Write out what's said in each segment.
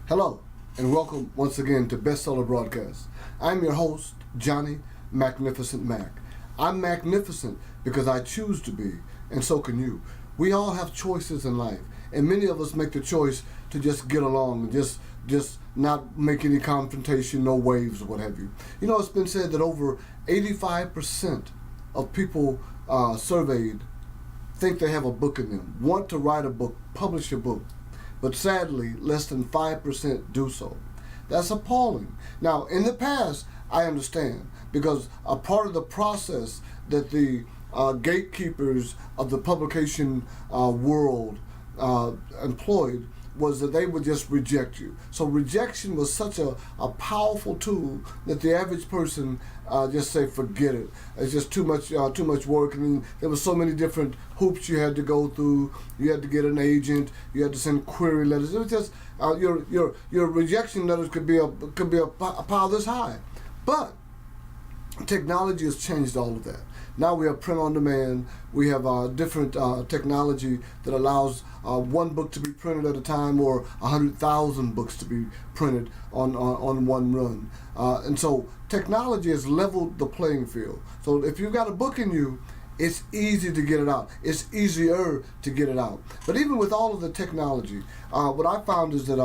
Hello, and welcome once again to Bestseller Broadcast. I'm your host, Johnny Magnificent Mac. I'm magnificent because I choose to be, and so can you. We all have choices in life, and many of us make the choice to just get along and just not make any confrontation, no waves, or what have you. You know, it's been said that over 85% of people surveyed think they have a book in them, want to write a book, publish a book. But sadly, less than 5% do so. That's appalling. Now, in the past, I understand, because a part of the process that the gatekeepers of the publication world employed was that they would just reject you. So rejection was such a powerful tool that the average person just say, forget it. It's just too much work. I mean, there were so many different hoops you had to go through. You had to get an agent. You had to send query letters. It was just your rejection letters could be a pile this high. But technology has changed all of that. Now we have print on demand. We have different technology that allows one book to be printed at a time, or 100,000 books to be printed on one run. And so technology has leveled the playing field. So if you've got a book in you, it's easy to get it out. It's easier to get it out. But even with all of the technology, what I found is that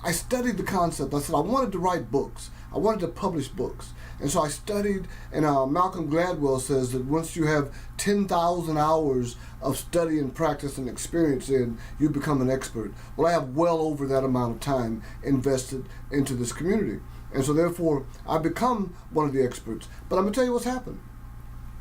I studied the concept. I said I wanted to write books. I wanted to publish books. And so I studied, and Malcolm Gladwell says that once you have 10,000 hours of study and practice and experience in, you become an expert. Well, I have well over that amount of time invested into this community. And so therefore, I become one of the experts. But I'm going to tell you what's happened.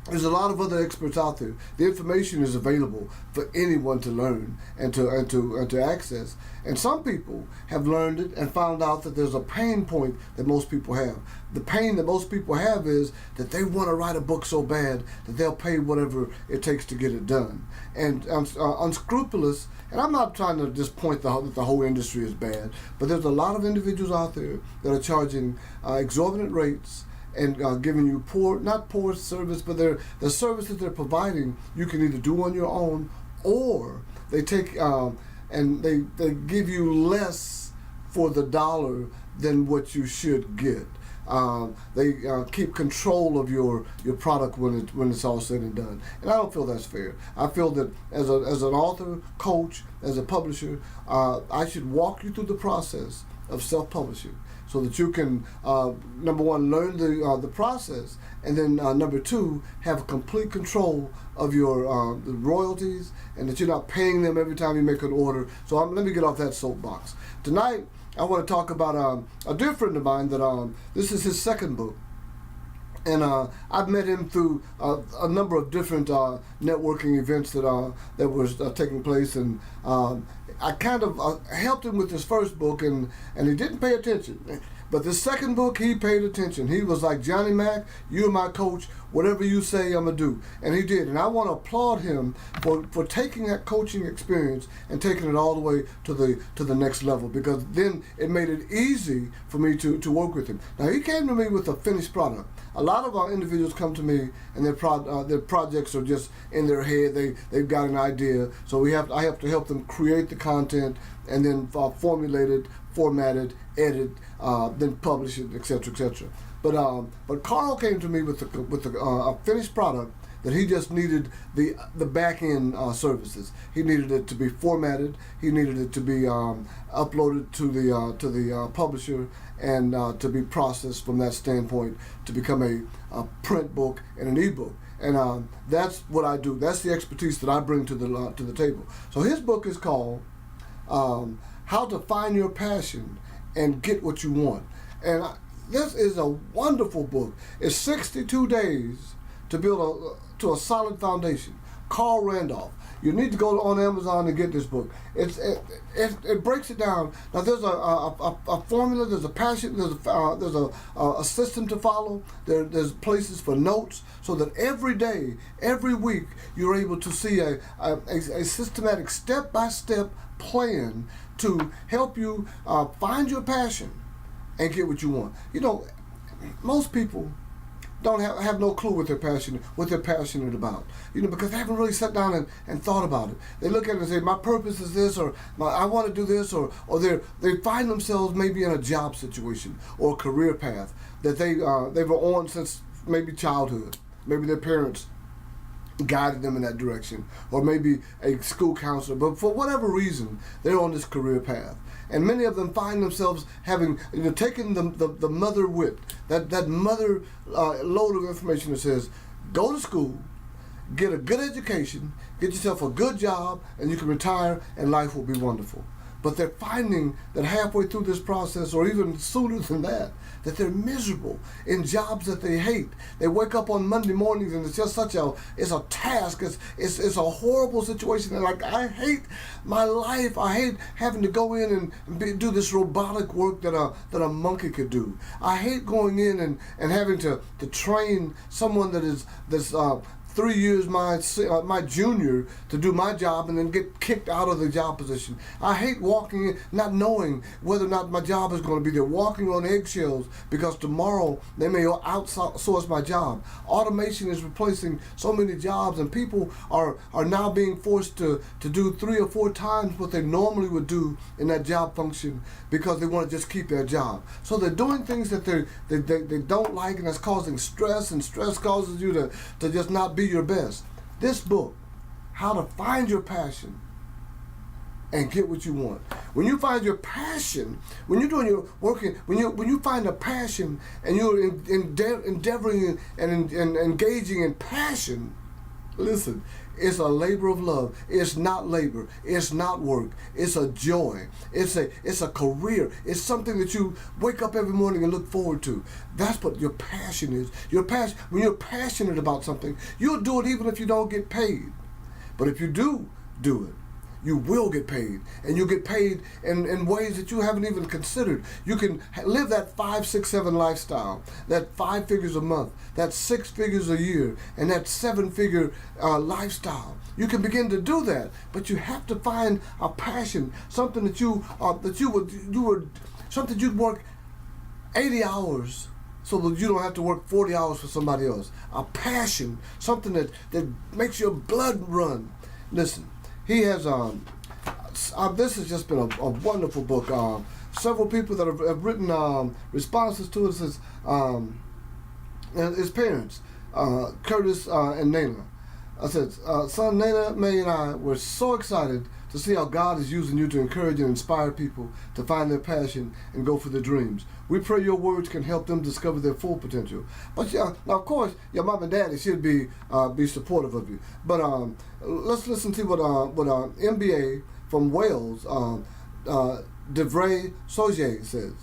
There's a lot of other experts out there. The information is available for anyone to learn and to access. And some people have learned it and found out that there's a pain point that most people have. The pain that most people have is that they want to write a book so bad that they'll pay whatever it takes to get it done. And unscrupulous, and I'm not trying to just point that the whole industry is bad, but there's a lot of individuals out there that are charging exorbitant rates and giving you not poor service, but the service that they're providing you can either do on your own, or they take and they give you less for the dollar than what you should get. They keep control of your product when it's all said and done, and I don't feel that's fair. I feel that as an author, coach, as a publisher, I should walk you through the process of self-publishing, so that you can number one, learn the process, and then number two, have complete control of your the royalties, and that you're not paying them every time you make an order. So let me get off that soapbox. Tonight I want to talk about a dear friend of mine that this is his second book. And I've met him through a number of different networking events that was taking place, and I kind of helped him with his first book, and he didn't pay attention. But the second book, he paid attention. He was like, Johnny Mac, you're my coach. Whatever you say, I'm going to do. And he did. And I want to applaud him for taking that coaching experience and taking it all the way to the next level, because then it made it easy for me to work with him. Now, he came to me with a finished product. A lot of our individuals come to me and their projects are just in their head. They've got an idea. So I have to help them create the content and then formulate it, format it, edit, then publish it, etc., etc. But Carl came to me with a finished product that he just needed the back end services. He needed it to be formatted. He needed it to be uploaded to the publisher, and to be processed from that standpoint to become a print book and an ebook. And that's what I do. That's the expertise that I bring to the table. So his book is called How to Find Your Passion and Get What You Want. And this is a wonderful book. It's 62 days to build to a solid foundation. Carl Randolph. You need to go on Amazon and get this book. It breaks it down. Now there's a formula, there's a passion, there's a system to follow. There's places for notes, so that every day, every week, you're able to see a systematic step-by-step plan to help you find your passion and get what you want. You know, most people don't have no clue what they're passionate about. Because they haven't really sat down and thought about it. They look at it and say, my purpose is this, or I want to do this, or they find themselves maybe in a job situation or a career path that they were on since maybe childhood. Maybe their parents guided them in that direction, or maybe a school counselor, but for whatever reason they're on this career path, and many of them find themselves having taken the mother whip, that mother load of information that says, go to school, get a good education, get yourself a good job, and you can retire and life will be wonderful. But they're finding that halfway through this process, or even sooner than that they're miserable in jobs that they hate. They wake up on Monday mornings and it's just it's a task. It's a horrible situation. They're like, I hate my life. I hate having to go in and do this robotic work that a monkey could do. I hate going in and having to train someone that's 3 years my junior to do my job and then get kicked out of the job position. I hate walking in not knowing whether or not my job is going to be there, walking on eggshells because tomorrow they may outsource my job. Automation is replacing so many jobs, and people are now being forced to do 3 or 4 times what they normally would do in that job function because they want to just keep their job. So they're doing things that they don't like, and that's causing stress, and stress causes you to just not be your best. This book, How to Find Your Passion and Get What You Want. When you find your passion, when you're doing your working, when you find a passion and you're endeavoring and engaging in passion, listen, it's a labor of love. It's not labor. It's not work. It's a joy. It's a career. It's something that you wake up every morning and look forward to. That's what your passion is. When you're passionate about something, you'll do it even if you don't get paid. But if you do it, you will get paid, and you'll get paid in ways that you haven't even considered. You can live that 5, 6, 7 lifestyle, that 5 figures a month, that 6 figures a year, and that 7-figure lifestyle. You can begin to do that, but you have to find a passion, something that something you'd work 80 hours so that you don't have to work 40 hours for somebody else. A passion, something that makes your blood run. Listen. He has, this has just been a wonderful book. Several people that have written responses to it says, his parents, Curtis and Nana. I said, son, Nana, May, and I were so excited to see how God is using you to encourage and inspire people to find their passion and go for their dreams. We pray your words can help them discover their full potential. But now, of course, your mom and daddy should be supportive of you. But let's listen to what MBA from Wales, DeVray Soje says.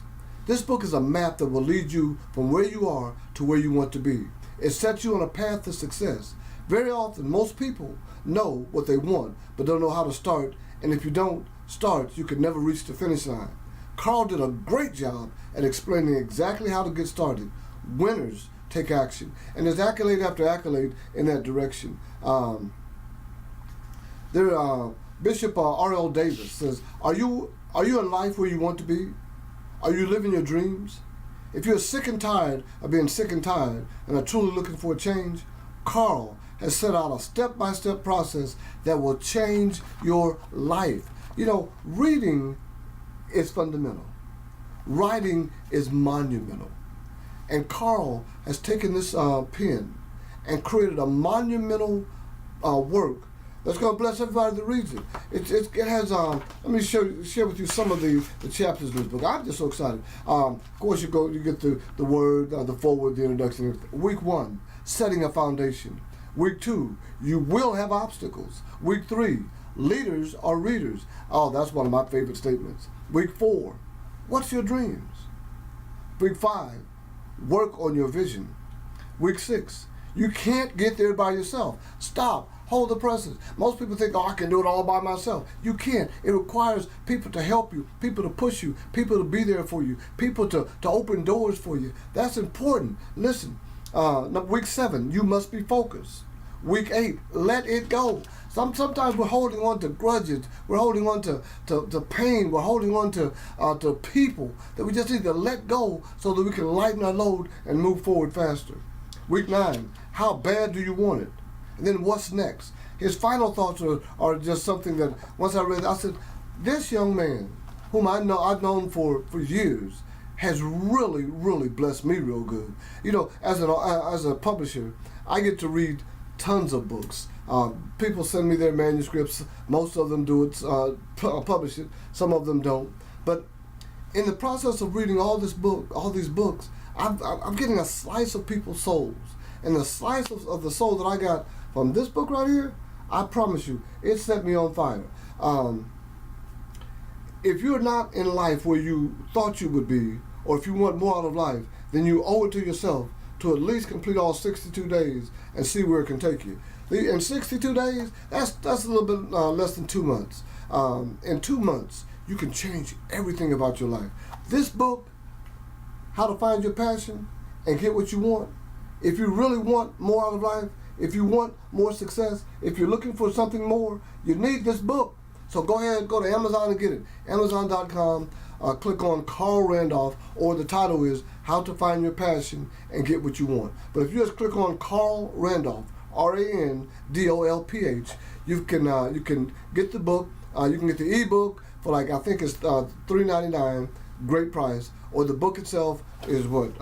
This book is a map that will lead you from where you are to where you want to be. It sets you on a path to success. Very often, most people know what they want, but don't know how to start. And if you don't start, you can never reach the finish line. Carl did a great job at explaining exactly how to get started. Winners take action. And there's accolade after accolade in that direction. Bishop R.L. Davis says, Are you in life where you want to be? Are you living your dreams? If you're sick and tired of being sick and tired and are truly looking for a change, Carl has set out a step-by-step process that will change your life. Reading is fundamental. Writing is monumental. And Carl has taken this pen and created a monumental work that's going to bless everybody that reads it. It has, let me share with you some of the chapters in this book. I'm just so excited. Of course, you get the word, the foreword, the introduction. Week 1, setting a foundation. Week 2, you will have obstacles. Week 3, leaders are readers. Oh, that's one of my favorite statements. Week 4, what's your dreams? Week 5, work on your vision. Week 6, you can't get there by yourself. Stop. Hold the presence. Most people think, I can do it all by myself. You can't. It requires people to help you, people to push you, people to be there for you, people to open doors for you. That's important. Listen, week 7, you must be focused. Week 8, let it go. Sometimes we're holding on to grudges. We're holding on to pain. We're holding on to people that we just need to let go so that we can lighten our load and move forward faster. Week 9, how bad do you want it? And then what's next? His final thoughts are just something that once I read, I said, this young man, whom I've known for years, has really, really blessed me real good. You know, as a publisher, I get to read tons of books. People send me their manuscripts. Most of them do it, publish it. Some of them don't. But in the process of reading all these books, I'm getting a slice of people's souls. And the slice of the soul that I got from this book right here, I promise you, it set me on fire. If you're not in life where you thought you would be, or if you want more out of life, then you owe it to yourself to at least complete all 62 days and see where it can take you. In 62 days, that's a little bit less than 2 months. In 2 months, you can change everything about your life. This book, How to Find Your Passion and Get What You Want, if you really want more out of life, if you want more success, if you're looking for something more, you need this book. So go ahead, go to Amazon and get it. Amazon.com, click on Carl Randolph, or the title is How to Find Your Passion and Get What You Want. But if you just click on Carl Randolph, Randolph, you can get the book. You can get the ebook for I think it's $3.99, great price. Or the book itself is what,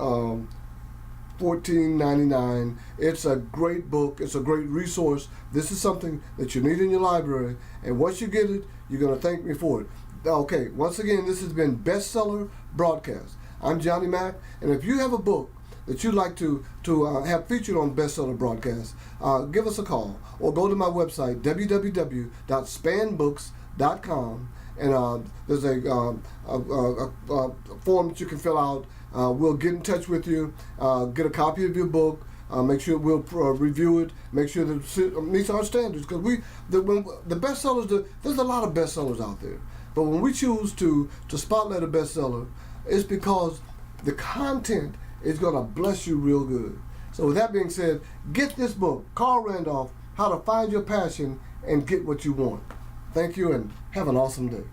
$14.99. It's a great book. It's a great resource. This is something that you need in your library. And once you get it, you're going to thank me for it. Okay, once again, this has been Bestseller Broadcast. I'm Johnny Mack, and if you have a book that you'd like to have featured on Bestseller Broadcast, give us a call or go to my website, www.spanbooks.com, and there's a form that you can fill out. We'll get in touch with you, get a copy of your book, make sure we'll review it, make sure that it meets our standards. Because the bestsellers, there's a lot of bestsellers out there. But when we choose to spotlight a bestseller, it's because the content is going to bless you real good. So with that being said, get this book, Carl Randolph, How to Find Your Passion and Get What You Want. Thank you and have an awesome day.